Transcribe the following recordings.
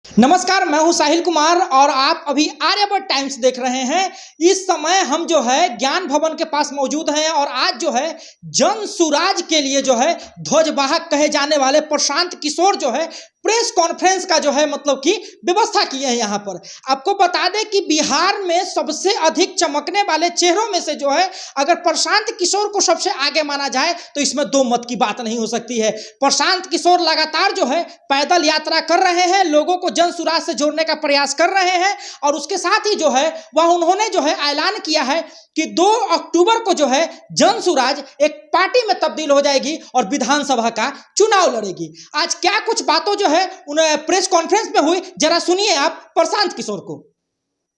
नमस्कार, मैं हूं साहिल कुमार और आप अभी आर्यभट्ट टाइम्स देख रहे हैं। इस समय हम जो है ज्ञान भवन के पास मौजूद हैं और आज जो है जन सुराज के लिए जो है ध्वजवाहक कहे जाने वाले प्रशांत किशोर जो है प्रेस कॉन्फ्रेंस का जो है मतलब कि व्यवस्था किए हैं। यहाँ पर आपको बता दें कि बिहार में सबसे अधिक चमकने वाले चेहरों में से जो है अगर प्रशांत किशोर को सबसे आगे माना जाए तो इसमें दो मत की बात नहीं हो सकती है। प्रशांत किशोर लगातार जो है पैदल यात्रा कर रहे हैं, लोगों को जन सुराज से जोड़ने का प्रयास कर रहे हैं और उसके साथ ही जो है वह उन्होंने जो है ऐलान किया है कि 2 अक्टूबर को जो है जन सुराज एक पार्टी में तब्दील हो जाएगी और विधानसभा का चुनाव लड़ेगी। आज क्या कुछ बातों जो है उन्हें प्रेस कॉन्फ्रेंस में हुई, जरा सुनिए आप प्रशांत किशोर को।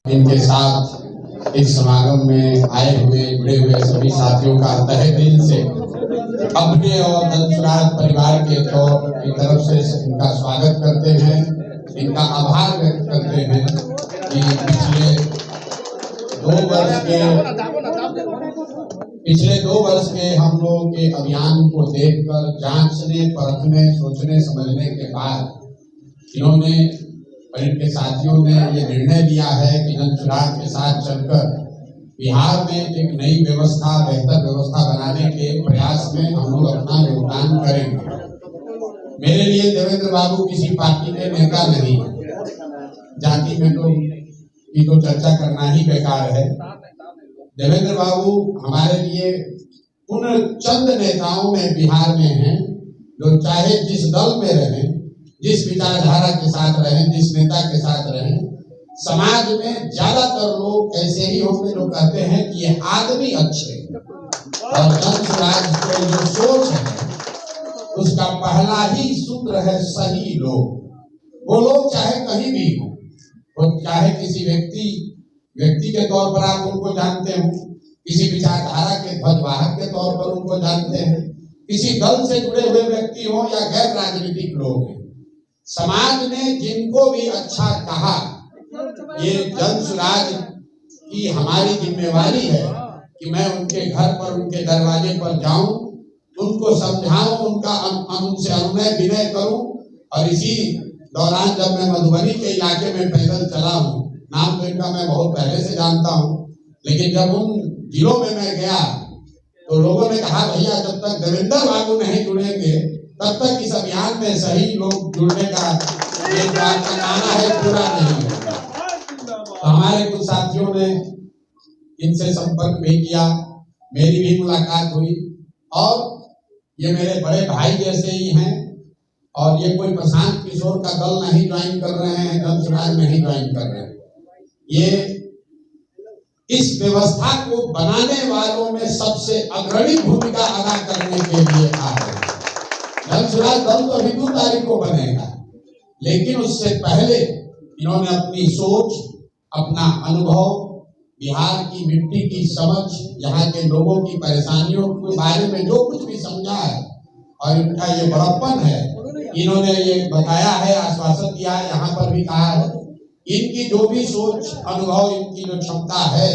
इनके साथ इस समागम में आए हुए जुड़े हुए सभी साथियों का तहे दिल से अपने और जन सुराज परिवार के की तरफ से इनका स्वागत करते हैं, इनका आभार व्यक्त करते हैं कि पिछले दो वर्ष के हम लोगों के अभियान को देखकर जांचने, परखने, सोचने, समझने के बाद इन्होंने और इनके साथियों ने ये निर्णय लिया है कि जन सुराज के साथ चलकर बिहार में एक नई व्यवस्था, बेहतर व्यवस्था बनाने के प्रयास में हम लोग अपना योगदान करेंगे। मेरे लिए देवेंद्र बाबू किसी पार्टी के नेता नहीं है, जाति में तो चर्चा करना ही बेकार है। देवेंद्र बाबू हमारे लिए उन चंद नेताओं में बिहार में हैं जो चाहे जिस दल में रहें, जिस विचारधारा के साथ रहें, जिस नेता के साथ रहें, समाज में ज्यादातर लोग ऐसे ही होंगे जो कहते हैं कि ये आदमी अच्छे और जन सुराज की जो सोच है उसका पहला ही सूत्र है सही लोग। वो लोग चाहे कहीं भी हो, वो चाहे किसी व्यक्ति के तौर पर आप उनको जानते हो, किसी विचारधारा के ध्वजवाहक के तौर पर उनको जानते हैं, किसी दल से जुड़े हुए व्यक्ति हो या गैर राजनीतिक लोग हैं, समाज ने जिनको भी अच्छा कहा, ये जन सुराज की हमारी जिम्मेवारी है कि मैं उनके घर पर, उनके दरवाजे पर जाऊं, उनको समझाऊं, उनसे अनुनय विनय करूं। और इसी दौरान जब मैं मधुबनी के इलाके में पैदल चला हूं, नाम तो इनका मैं बहुत पहले से जानता हूं, लेकिन जब उन जिलों में मैं गया तो लोगों ने कहा भैया जब तक देवेंद्र बाबू नहीं जुड़ेंगे तब तक इस अभियान में सही लोग जुड़ने का एक बात का नारा है पूरा नहीं होगा। तो हमारे कुछ साथियों ने इनसे संपर्क भी किया, मेरी भी मुलाकात हुई और ये मेरे बड़े भाई जैसे ही हैं और ये कोई प्रशांत किशोर का दल नहीं ज्वाइन कर रहे हैं, जन सुराज नहीं ज्वाइन कर रहे हैं। ये इस व्यवस्था को बनाने वालों में सबसे अग्रणी भूमिका अदा करने के लिए आ रहे हैं। जन सुराज दल तो अभी 2 तारीख को बनेगा, लेकिन उससे पहले इन्होंने अपनी सोच, अपना अनुभव, बिहार की मिट्टी की समझ, यहाँ के लोगों की परेशानियों के बारे में जो कुछ भी समझा है और इनका ये बड़प्पन है, इन्होंने ये बताया है, आश्वासन दिया है, यहाँ पर भी कहा है। इनकी जो भी सोच, अनुभव, इनकी जो क्षमता है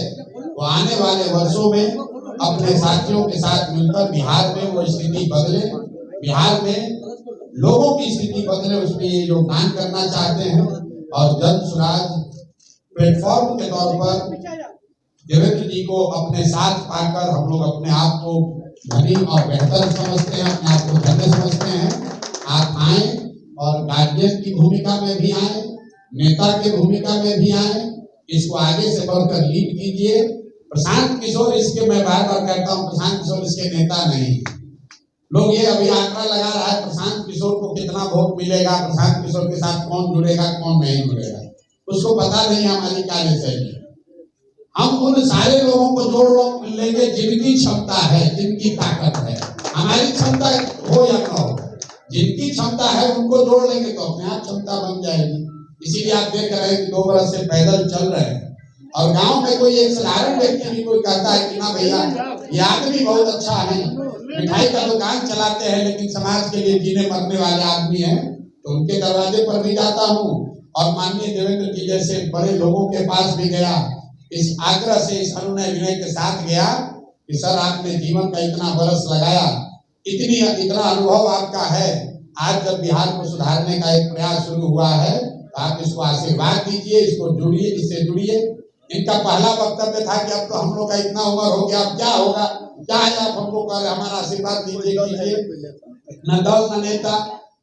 वो आने वाले वर्षों में अपने साथियों के साथ मिलकर बिहार में वो स्थिति बदले, बिहार में लोगों की स्थिति बदले, उसमें ये योगदान करना चाहते हैं। और जन सुराज प्लेटफॉर्म के तौर पर देवेंद्र जी को अपने साथ पाकर हम लोग अपने आप को धनी और बेहतर समझते हैं, अपने आप को धन्य समझते हैं। आप आए और गार्जियन की भूमिका में भी आए, नेता की भूमिका में भी आए, इसको आगे से बढ़कर लीड कीजिए। प्रशांत किशोर इसके, मैं बार बार कहता हूँ, प्रशांत किशोर इसके नेता नहीं है। लोग ये अभी आंकड़ा लगा रहा है प्रशांत किशोर को कितना वोट मिलेगा, प्रशांत किशोर के साथ कौन जुड़ेगा, कौन नहीं जुड़ेगा, उसको पता नहीं हमारी कार्यशैली। हम उन सारे लोगों को जोड़ लेंगे जिनकी क्षमता है, जिनकी ताकत है। हमारी क्षमता हो या न हो, जिनकी क्षमता है उनको जोड़ लेंगे तो अपने आप क्षमता बन जाएगी। इसीलिए आप देख रहे हैं कि 2 वर्ष से पैदल चल रहे हैं और गांव में कोई एक साधारण व्यक्ति भी कोई कहता है कि ना भैया ये आदमी बहुत अच्छा है, मिठाई का दुकान चलाते हैं लेकिन समाज के लिए जीने मरने वाले आदमी हैं, तो उनके दरवाजे पर भी जाता हूँ और माननीय देवेंद्र जी जैसे बड़े लोगों के पास भी गया, इस आग्रह से, इस अनुनय विनय के साथ गया कि सर आपने जीवन का इतना बरस लगाया, इतना अनुभव आपका है, आज जब बिहार को सुधारने का एक प्रयास शुरू हुआ है तो आप इसको आशीर्वाद दीजिए, इसको जुड़िए, इससे जुड़िए। इनका पहला वक्तव्य था कि अब तो हम लोग का इतना उम्र हो गया, अब क्या होगा, क्या है, आप हमको कह हमारा आशीर्वाद दीजिए, न दल न नेता।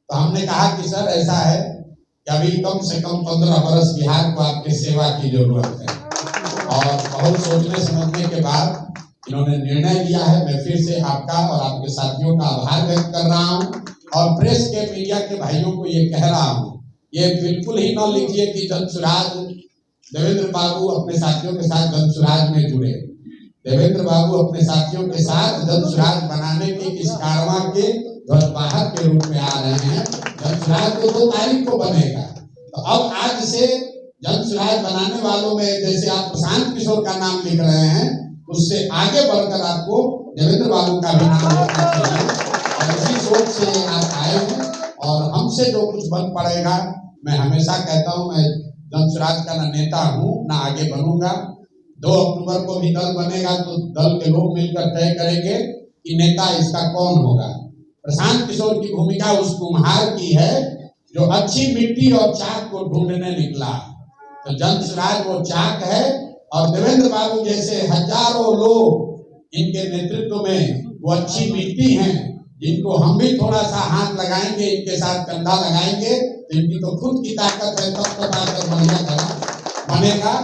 तो हमने कहा कि सर ऐसा है कि अभी कम से कम 15 वर्ष बिहार को आपकी सेवा की जरूरत है, और बहुत सोचने समझने के बाद इन्होंने निर्णय लिया है। मैं फिर से आपका और आपके साथियों का आभार व्यक्त कर रहा हूं, और प्रेस के मीडिया के भाइयों को ये कह रहा हूं, ये बिल्कुल ही न लिखिए कि जनसुराज देवेंद्र बाबू अपने साथियों के साथ जनसुराज में जुड़े। देवेंद्र बाबू अपने साथियों के साथ जनसुराज बनाने के इस कारवां के ध्वजवाहक के रूप में आ रहे हैं। जनसुराज तो 2 तारीख को बनेगा, तो अब आज से जनसुराज बनाने वालों में जैसे आप प्रशांत किशोर का नाम लिख रहे हैं, उससे आगे बढ़कर आपको देवेंद्र बाबू का भी नाम लिखना चाहिए, और इसी सोच से आप आए हैं। और हमसे जो कुछ बन पड़ेगा, मैं हमेशा कहता हूं, मैं जनसुराज का ना नेता हूं ना आगे बनूंगा। 2 अक्टूबर को भी दल बनेगा, तो दल के लोग मिलकर तय करेंगे कि नेता इसका कौन होगा। प्रशांत किशोर की भूमिका उस कुम्हार की है जो अच्छी मिट्टी और चाक को ढूंढने निकला, तो जनसुराज वो चाक है, और देवेंद्र बाबू जैसे हजारों लोग इनके नेतृत्व में वो अच्छी मिट्टी हैं, जिनको हम भी थोड़ा सा हाथ लगाएंगे, इनके साथ कंधा लगाएंगे, तो इनकी तो खुद की ताकत है, तब तो ताकत बनेगा।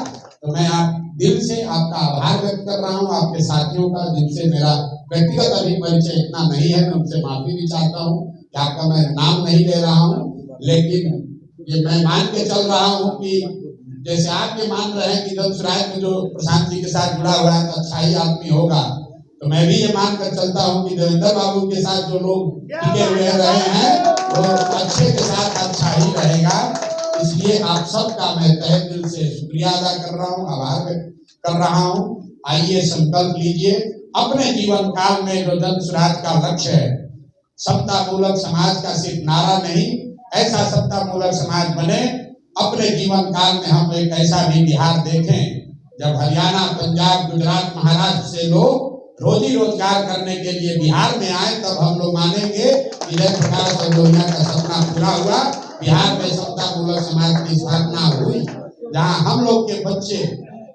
तो मैं आप दिल से आपका आभार व्यक्त कर रहा हूं, आपके साथियों का, जिनसे मेरा व्यक्तिगत अभी परिचय इतना नहीं है, मैं उनसे माफी भी चाहता हूं कि आपका मैं नाम नहीं ले रहा हूं, लेकिन ये मैं मान के चल रहा हूं कि जैसे आप ये मान रहे हैं कि जनसुराज में जो प्रशांत जी के साथ जुड़ा हुआ है तो अच्छा ही आदमी होगा, तो मैं भी ये मान कर चलता हूं कि देवेंद्र बाबू के साथ जो लोग टिके हुए रहे हैं वो अच्छे के साथ अच्छा ही रहेगा। इसलिए आप सबका मैं तहे दिल से शुक्रिया अदा कर रहा हूं, आभार व्यक्त कर रहा हूं। आइए संकल्प लीजिए, अपने जीवन काल में जो जनसुराज का लक्ष्य है, समतामूलक समाज का सिर्फ नारा नहीं, ऐसा समतामूलक समाज बने, अपने जीवन काल में हम एक ऐसा भी बिहार देखें जब हरियाणा, पंजाब, गुजरात, महाराष्ट्र से लोग रोजी रोजगार करने के लिए बिहार में आए, तब हम लोग मानेंगे कि जयप्रकाश और लोहिया का सपना पूरा हुआ। बिहार में समतामूलक समाज की स्थापना हुई, जहां हम लोग के बच्चे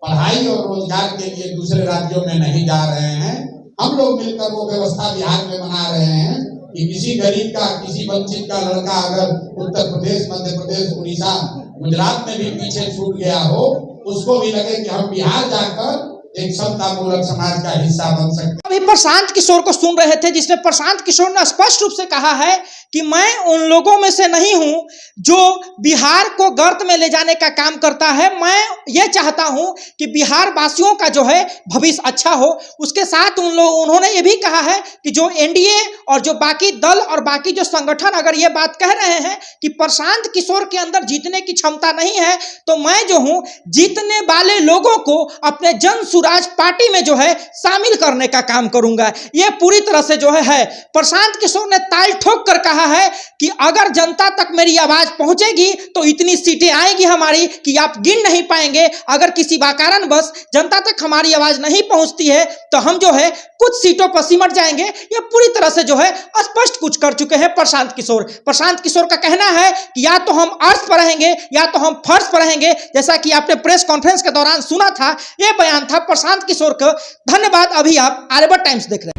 पढ़ाई और रोजगार के लिए दूसरे राज्यों में नहीं जा रहे हैं। हम लोग मिलकर वो व्यवस्था बिहार में बना रहे हैं कि किसी गरीब का, किसी वंचित का लड़का अगर उत्तर प्रदेश, मध्य प्रदेश, उड़ीसा, गुजरात में भी पीछे छूट गया हो, उसको भी लगे कि हम बिहार जाकर एक समतामूलक समाज का हिस्सा बन सकते। अभी प्रशांत किशोर को सुन रहे थे, जिसमें प्रशांत किशोर ने स्पष्ट रूप से कहा है कि मैं उन लोगों में से नहीं हूं जो बिहार को गर्त में ले जाने का काम करता है। मैं ये चाहता हूं कि बिहार वासियों का जो है भविष्य अच्छा हो। उसके साथ उन्होंने ये भी कहा है कि जो एनडीए और जो बाकी दल और बाकी जो संगठन अगर ये बात कह रहे हैं कि प्रशांत किशोर के अंदर जीतने की क्षमता नहीं है, तो मैं जो हूं जीतने वाले लोगों को अपने जनसुराज पार्टी में जो है शामिल करने का काम करूंगा। ये पूरी तरह से जो है प्रशांत किशोर ने ताल ठोक कर कहा है कि अगर जनता तक मेरी आवाज पहुंचेगी तो इतनी सीटें आएगी हमारी कि आप गिन नहीं पाएंगे। अगर किसी कारण बस जनता तक हमारी आवाज नहीं पहुंचती है तो हम जो है कुछ सीटों पर सिमट जाएंगे। ये पूरी तरह से जो है स्पष्ट कुछ कर चुके हैं प्रशांत किशोर। प्रशांत किशोर का कहना है कि या तो हम अर्श पर रहेंगे या तो हम फर्श पर रहेंगे। जैसा कि आपने प्रेस कॉन्फ्रेंस के दौरान सुना था, यह बयान था प्रशांत किशोर का। धन्यवाद। अभी आप आर्यभट्ट टाइम्स देख रहे हैं।